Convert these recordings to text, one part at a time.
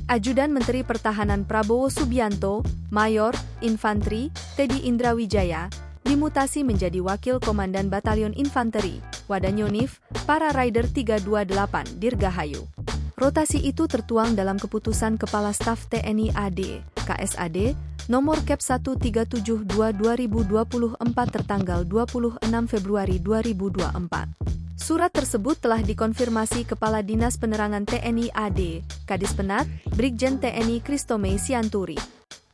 Ajudan Menteri Pertahanan Prabowo Subianto, Mayor Infanteri Teddy Indrawijaya, dimutasi menjadi Wakil Komandan Batalion Infanteri, Wadanyonif, Para Rider 328, Dirgahayu. Rotasi itu tertuang dalam keputusan Kepala Staf TNI AD, KSAD, nomor Kep 1372/2024 tertanggal 26 Februari 2024. Surat tersebut telah dikonfirmasi Kepala Dinas Penerangan TNI AD, Kadispenat, Brigjen TNI Christomei Sianturi.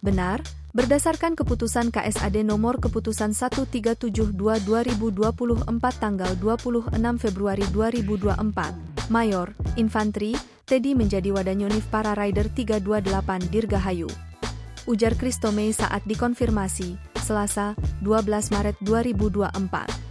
Benar, berdasarkan keputusan KSAD nomor keputusan 1372/2024 tanggal 26 Februari 2024, Mayor Infanteri Teddy menjadi Wadanyonif Para Rider 328 Dirgahayu. Ujar Christomei saat dikonfirmasi, Selasa, 12 Maret 2024.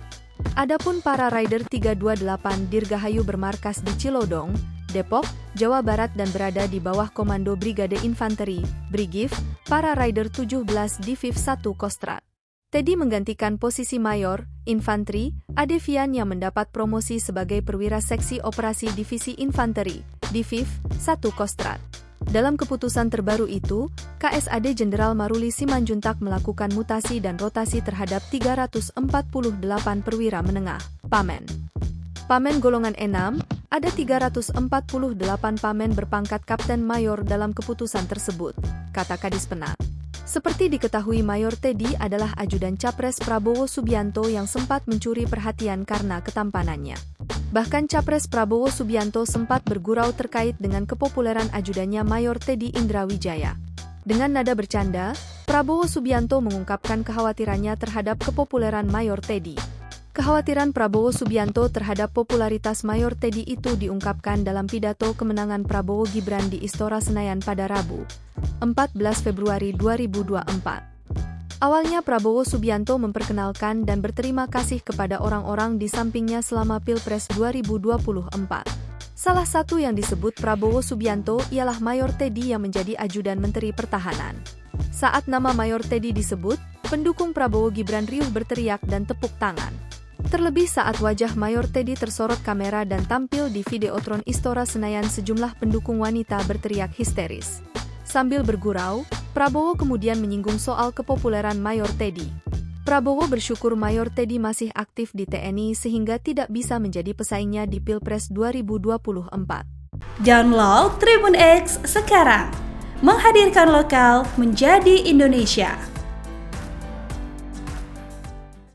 Adapun Para Rider 328 Dirgahayu bermarkas di Cilodong, Depok, Jawa Barat dan berada di bawah Komando Brigade Infanteri, Brigif, Para Rider 17 Diviv 1 Kostrat. Teddy menggantikan posisi Mayor Infanteri Adevian yang mendapat promosi sebagai Perwira Seksi Operasi Divisi Infanteri, Diviv 1 Kostrat. Dalam keputusan terbaru itu, KSAD Jenderal Maruli Simanjuntak melakukan mutasi dan rotasi terhadap 348 perwira menengah, Pamen. Pamen golongan 6, ada 348 pamen berpangkat Kapten Mayor dalam keputusan tersebut, kata Kadispenat. Seperti diketahui Mayor Teddy adalah ajudan Capres Prabowo Subianto yang sempat mencuri perhatian karena ketampanannya. Bahkan Capres Prabowo Subianto sempat bergurau terkait dengan kepopuleran ajudannya Mayor Teddy Indrawijaya. Dengan nada bercanda, Prabowo Subianto mengungkapkan kekhawatirannya terhadap kepopuleran Mayor Teddy. Kekhawatiran Prabowo Subianto terhadap popularitas Mayor Teddy itu diungkapkan dalam pidato kemenangan Prabowo Gibran di Istora Senayan pada Rabu, 14 Februari 2024. Awalnya Prabowo Subianto memperkenalkan dan berterima kasih kepada orang-orang di sampingnya selama Pilpres 2024. Salah satu yang disebut Prabowo Subianto ialah Mayor Teddy yang menjadi ajudan Menteri Pertahanan. Saat nama Mayor Teddy disebut, pendukung Prabowo Gibran riuh berteriak dan tepuk tangan. Terlebih saat wajah Mayor Teddy tersorot kamera dan tampil di Videotron Istora Senayan, sejumlah pendukung wanita berteriak histeris. Sambil bergurau, Prabowo kemudian menyinggung soal kepopuleran Mayor Teddy. Prabowo bersyukur Mayor Teddy masih aktif di TNI sehingga tidak bisa menjadi pesaingnya di Pilpres 2024. Download Tribun X sekarang, menghadirkan lokal menjadi Indonesia.